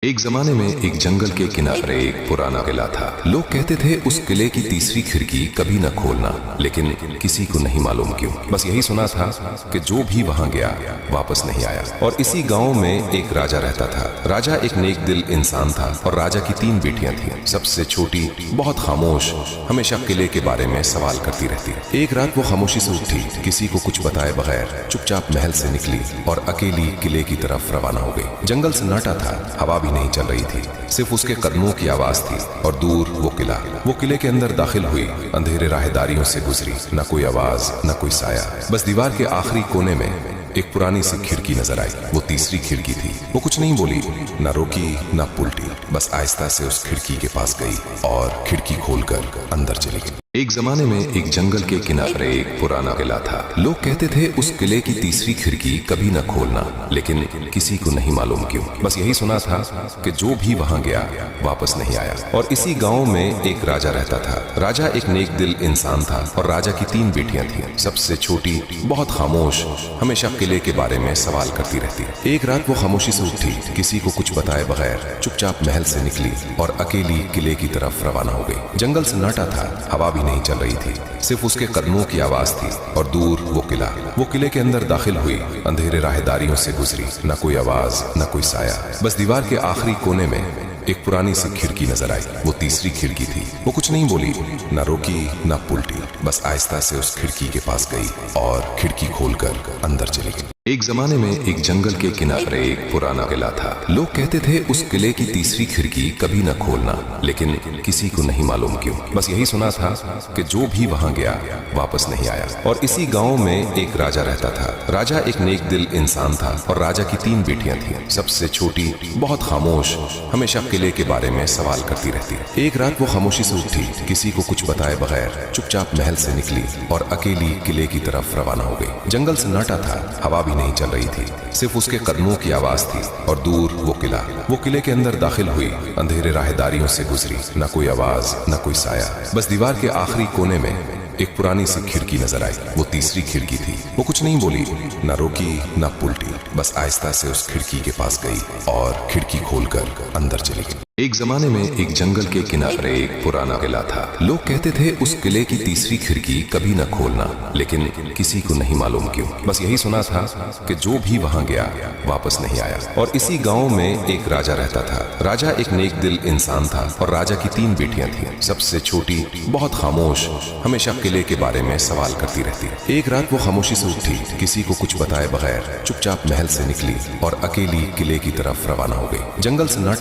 ایک زمانے میں ایک جنگل کے کنارے ایک پرانا قلعہ تھا۔ لوگ کہتے تھے اس قلعے کی تیسری کھڑکی کبھی نہ کھولنا، لیکن کسی کو نہیں معلوم کیوں۔ بس یہی سنا تھا کہ جو بھی وہاں گیا واپس نہیں آیا۔ اور اسی گاؤں میں ایک راجہ رہتا تھا۔ راجہ ایک نیک دل انسان تھا اور راجہ کی 3 بیٹیاں تھیں۔ سب سے چھوٹی بہت خاموش، ہمیشہ قلعے کے بارے میں سوال کرتی رہتی۔ ایک رات وہ خاموشی سے اٹھی، کسی کو کچھ بتائے بغیر چپ چاپ محل سے نکلی اور اکیلی قلعے کی طرف روانہ ہو گئی۔ جنگل سناٹا تھا، ہوا بھی نہیں چل رہی تھی، صرف اس کے قدموں کی آواز تھی اور دور وہ قلعے کے اندر داخل ہوئی، اندھیرے راہداریوں سے گزری، نہ کوئی آواز نہ کوئی سایہ، بس دیوار کے آخری کونے میں ایک پرانی سی کھڑکی نظر آئی۔ وہ تیسری کھڑکی تھی۔ وہ کچھ نہیں بولی، نہ روکی نہ پلٹی، بس آہستہ سے اس کھڑکی کے پاس گئی اور کھڑکی کھول کر اندر چلی گئی۔ ایک زمانے میں ایک جنگل کے کنارے ایک پرانا قلعہ تھا۔ لوگ کہتے تھے اس قلعے کی تیسری کھڑکی کبھی نہ کھولنا، لیکن کسی کو نہیں معلوم کیوں۔ بس یہی سنا تھا کہ جو بھی وہاں گیا واپس نہیں آیا۔ اور اسی گاؤں میں ایک راجہ رہتا تھا۔ راجہ ایک نیک دل انسان تھا اور راجہ کی 3 بیٹیاں تھیں۔ سب سے چھوٹی بہت خاموش، ہمیشہ قلعے کے بارے میں سوال کرتی رہتی۔ ایک رات وہ خاموشی سے اٹھی، کسی کو کچھ بتائے بغیر چپ چاپ محل سے نکلی اور اکیلی قلعے کی طرف روانہ ہو گئی۔ جنگل سناٹا تھا، ہوا بھی نہیں چل رہی تھی، صرف اس کے قدموں کی آواز تھی اور دور وہ قلعے کے اندر داخل ہوئی، اندھیرے راہداریوں سے گزری، نہ کوئی آواز نہ کوئی سایہ، بس دیوار کے آخری کونے میں ایک پرانی سی کھڑکی نظر آئی۔ وہ تیسری کھڑکی تھی۔ وہ کچھ نہیں بولی، نہ روکی نہ پلٹی، بس آہستہ سے اس کھڑکی کے پاس گئی اور کھڑکی کھول کر اندر چلی گئی۔ ایک زمانے میں ایک جنگل کے کنارے ایک پرانا قلعہ تھا۔ لوگ کہتے تھے اس قلعے کی تیسری کھڑکی کبھی نہ کھولنا، لیکن کسی کو نہیں معلوم کیوں۔ بس یہی سنا تھا کہ جو بھی وہاں گیا واپس نہیں آیا۔ اور اسی گاؤں میں ایک راجہ رہتا تھا۔ راجہ ایک نیک دل انسان تھا اور راجہ کی 3 بیٹیاں تھیں۔ سب سے چھوٹی بہت خاموش، ہمیشہ قلعے کے بارے میں سوال کرتی رہتی۔ ایک رات وہ خاموشی سے اٹھی، کسی کو کچھ بتائے بغیر چپ چاپ محل سے نکلی اور اکیلی قلعے کی طرف روانہ ہو گئی۔ جنگل سناٹا تھا، ہوا بھی نہیں چل رہی تھی، صرف اس کے قدموں کی آواز تھی اور دور وہ قلعے کے اندر داخل ہوئی، اندھیرے راہداریوں سے گزری، نہ کوئی آواز نہ کوئی سایہ، بس دیوار کے آخری کونے میں ایک پرانی سی کھڑکی نظر آئی۔ وہ تیسری کھڑکی تھی۔ وہ کچھ نہیں بولی، نہ روکی نہ پلٹی، بس آہستہ سے اس کھڑکی کے پاس گئی اور کھڑکی کھول کر اندر چلی گئی۔ ایک زمانے میں ایک جنگل کے کنارے ایک پرانا قلعہ تھا۔ لوگ کہتے تھے اس قلعے کی تیسری کھڑکی کبھی نہ کھولنا، لیکن کسی کو نہیں معلوم کیوں۔ بس یہی سنا تھا کہ جو بھی وہاں گیا واپس نہیں آیا۔ اور اسی گاؤں میں ایک راجہ رہتا تھا۔ راجہ ایک نیک دل انسان تھا اور راجہ کی 3 بیٹیاں تھیں۔ سب سے چھوٹی بہت خاموش، ہمیشہ قلعے کے بارے میں سوال کرتی رہتی۔ ایک رات وہ خاموشی سے اٹھی، کسی کو کچھ بتائے بغیر چپ چاپ محل سے نکلی اور اکیلی قلعے کی طرف روانہ ہو گئی۔ جنگل سناٹا